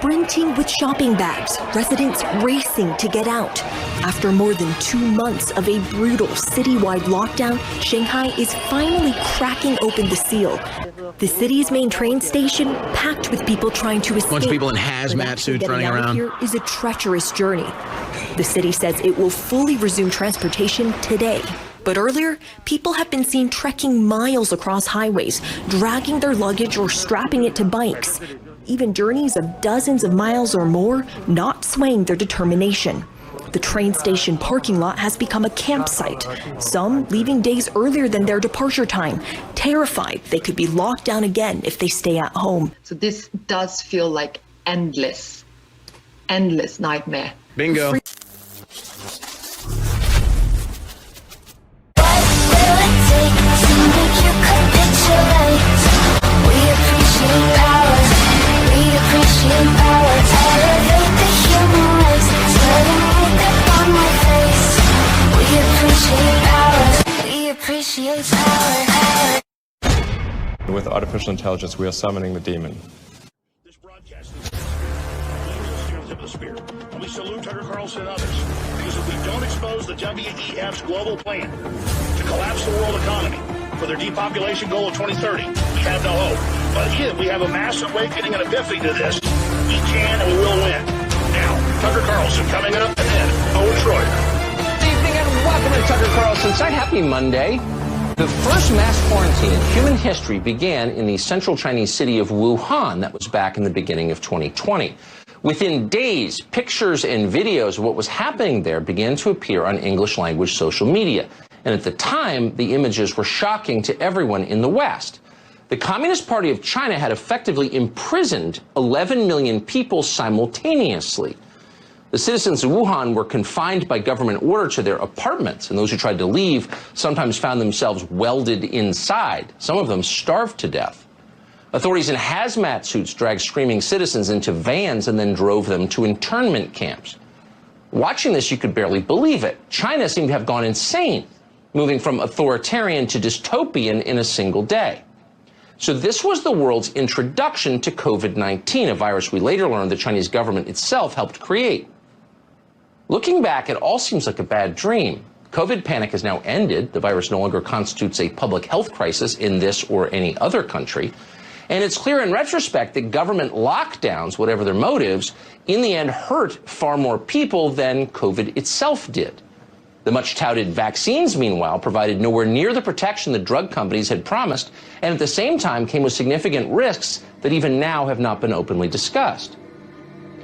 sprinting with shopping bags, residents racing to get out. After more than 2 months of a brutal citywide lockdown, Shanghai is finally cracking open the seal. The city's main train station packed with people trying to escape. A bunch of people in hazmat suits running around. Here is a treacherous journey. The city says it will fully resume transportation today. But earlier, people have been seen trekking miles across highways, dragging their luggage or strapping it to bikes. Even journeys of dozens of miles or more, not swaying their determination. The train station parking lot has become a campsite, some leaving days earlier than their departure time, terrified they could be locked down again if they stay at home. So this does feel like endless nightmare. Bingo. With artificial intelligence, we are summoning the demon. This broadcast is the tip of the spear. And we salute Tucker Carlson and others. Because if we don't expose the WEF's global plan to collapse the world economy for their depopulation goal of 2030, we have no hope. But if we have a mass awakening and epiphany to this, we can and we will win. Now, Tucker Carlson coming up, and then Owen Schroyer. Good evening and welcome to Tucker Carlson's site. Happy Monday. The first mass quarantine in human history began in the central Chinese city of Wuhan. That was back in the beginning of 2020. Within days, pictures and videos of what was happening there began to appear on English language social media. And at the time, the images were shocking to everyone in the West. The Communist Party of China had effectively imprisoned 11 million people simultaneously. The citizens of Wuhan were confined by government order to their apartments, and those who tried to leave sometimes found themselves welded inside. Some of them starved to death. Authorities in hazmat suits dragged screaming citizens into vans and then drove them to internment camps. Watching this, you could barely believe it. China seemed to have gone insane, moving from authoritarian to dystopian in a single day. So this was the world's introduction to COVID-19, a virus we later learned the Chinese government itself helped create. Looking back, it all seems like a bad dream. COVID panic has now ended. The virus no longer constitutes a public health crisis in this or any other country. And it's clear in retrospect that government lockdowns, whatever their motives, in the end hurt far more people than COVID itself did. The much-touted vaccines, meanwhile, provided nowhere near the protection the drug companies had promised, and at the same time came with significant risks that even now have not been openly discussed.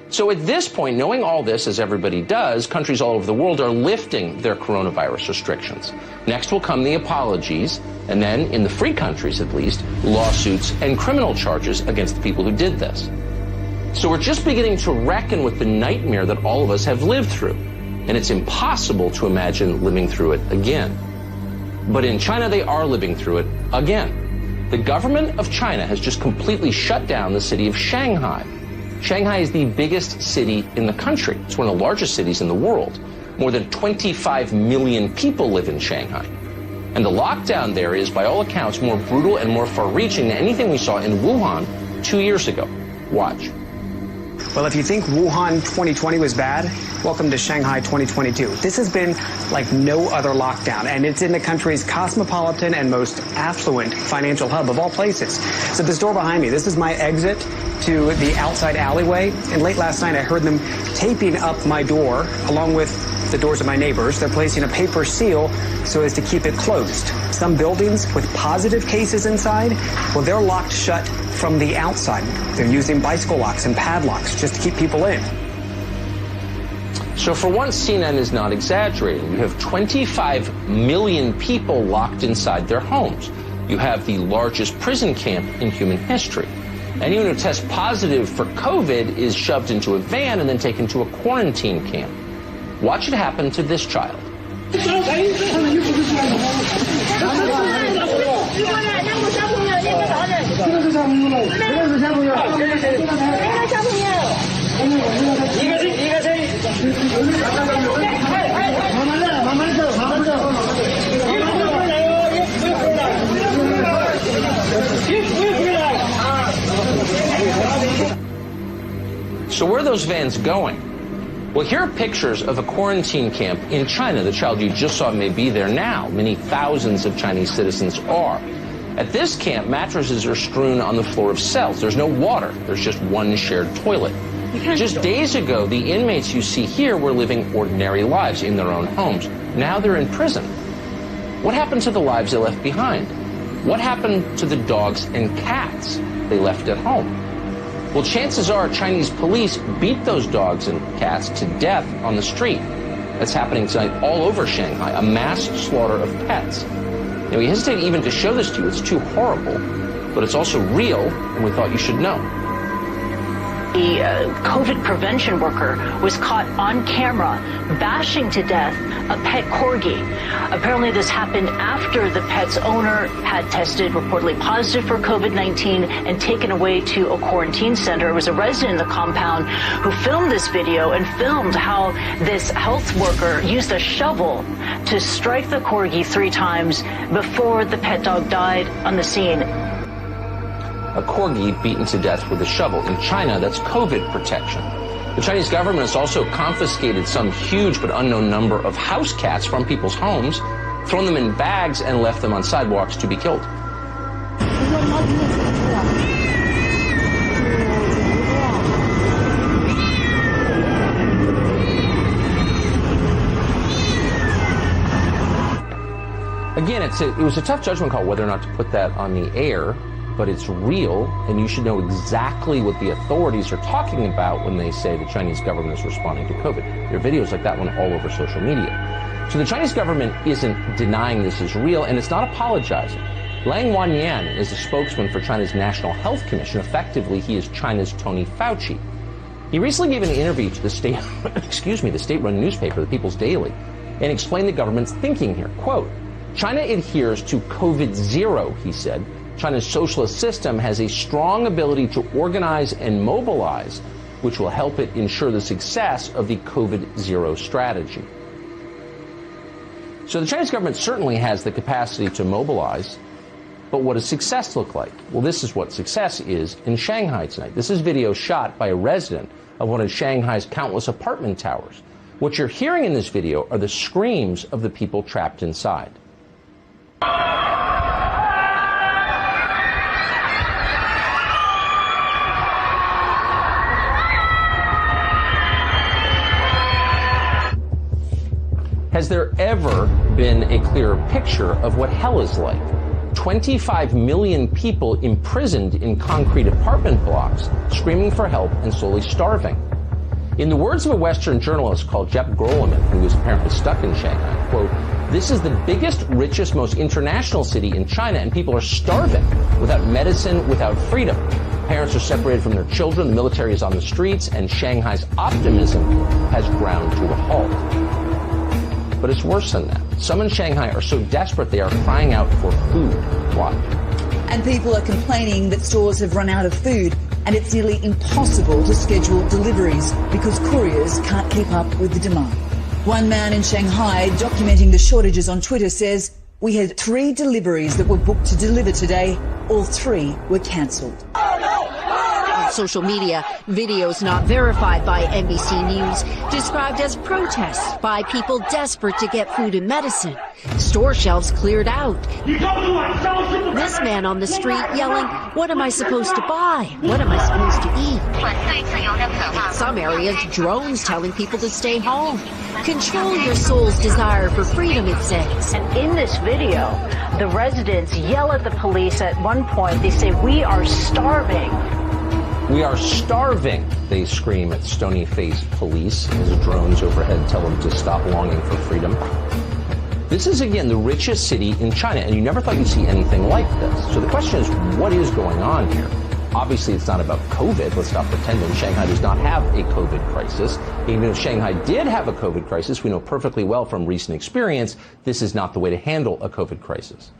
So at this point, knowing all this, as everybody does, countries all over the world are lifting their coronavirus restrictions. Next will come the apologies, and then, in the free countries at least, lawsuits and criminal charges against the people who did this. So we're just beginning to reckon with the nightmare that all of us have lived through, and it's impossible to imagine living through it again. But in China, they are living through it again. The government of China has just completely shut down the city of Shanghai. Shanghai is the biggest city in the country. It's one of the largest cities in the world. More than 25 million people live in Shanghai. And the lockdown there is, by all accounts, more brutal and more far-reaching than anything we saw in Wuhan 2 years ago. Watch. Well, if you think Wuhan 2020 was bad, welcome to Shanghai 2022. This has been like no other lockdown, and it's in the country's cosmopolitan and most affluent financial hub of all places. So this door behind me, this is my exit to the outside alleyway, and late last night I heard them taping up my door along with the doors of my neighbors. They're placing a paper seal so as to keep it closed. Some buildings with positive cases inside, well, they're locked shut from the outside. They're using bicycle locks and padlocks just to keep people in. So for once, CNN is not exaggerating. You have 25 million people locked inside their homes. You have the largest prison camp in human history. Anyone who tests positive for COVID is shoved into a van and then taken to a quarantine camp. Watch it happen to this child. So where are those vans going? Well, here are pictures of a quarantine camp in China. The child you just saw may be there now. Many thousands of Chinese citizens are. At this camp, mattresses are strewn on the floor of cells. There's no water. There's just one shared toilet. Just days ago, the inmates you see here were living ordinary lives in their own homes. Now they're in prison. What happened to the lives they left behind? What happened to the dogs and cats they left at home? Well, chances are Chinese police beat those dogs and cats to death on the street. That's happening tonight all over Shanghai, a mass slaughter of pets. Now, we hesitate even to show this to you. It's too horrible, but it's also real, and we thought you should know. A COVID prevention worker was caught on camera bashing to death a pet corgi. Apparently this happened after the pet's owner had tested reportedly positive for COVID-19 and taken away to a quarantine center. It was a resident in the compound who filmed this video and filmed how this health worker used a shovel to strike the corgi 3 times before the pet dog died on the scene. A corgi beaten to death with a shovel. In China, that's COVID protection. The Chinese government has also confiscated some huge but unknown number of house cats from people's homes, thrown them in bags, and left them on sidewalks to be killed. Again, it was a tough judgment call whether or not to put that on the air. But it's real, and you should know exactly what the authorities are talking about when they say the Chinese government is responding to COVID. There are videos like that one all over social media. So the Chinese government isn't denying this is real, and it's not apologizing. Lang Wanyan is a spokesman for China's National Health Commission. Effectively, he is China's Tony Fauci. He recently gave an interview to the state-run newspaper, the People's Daily, and explained the government's thinking here. Quote, China adheres to COVID-0, he said. China's socialist system has a strong ability to organize and mobilize, which will help it ensure the success of the COVID-0 strategy. So the Chinese government certainly has the capacity to mobilize, but what does success look like? Well, this is what success is in Shanghai tonight. This is video shot by a resident of one of Shanghai's countless apartment towers. What you're hearing in this video are the screams of the people trapped inside. Has there ever been a clearer picture of what hell is like? 25 million people imprisoned in concrete apartment blocks, screaming for help and slowly starving. In the words of a Western journalist called Jeff Groleman, who was apparently stuck in Shanghai, quote, this is the biggest, richest, most international city in China, and people are starving without medicine, without freedom. Parents are separated from their children, the military is on the streets, and Shanghai's optimism has ground to a halt. But it's worse than that. Some in Shanghai are so desperate they are crying out for food. Watch. And people are complaining that stores have run out of food and it's nearly impossible to schedule deliveries because couriers can't keep up with the demand. One man in Shanghai documenting the shortages on Twitter says, we had 3 deliveries that were booked to deliver today. All 3 were cancelled. Social media, videos not verified by NBC News, described as protests by people desperate to get food and medicine. Store shelves cleared out. This man on the street yelling, what am I supposed to buy? What am I supposed to eat? Some areas, drones telling people to stay home. Control your soul's desire for freedom, it says. And in this video, the residents yell at the police at one point. They say, we are starving. We are starving, they scream at stony-faced police as drones overhead tell them to stop longing for freedom. This is, again, the richest city in China, and you never thought you'd see anything like this. So the question is, what is going on here? Obviously, it's not about COVID. Let's stop pretending. Shanghai does not have a COVID crisis. Even if Shanghai did have a COVID crisis, we know perfectly well from recent experience, this is not the way to handle a COVID crisis.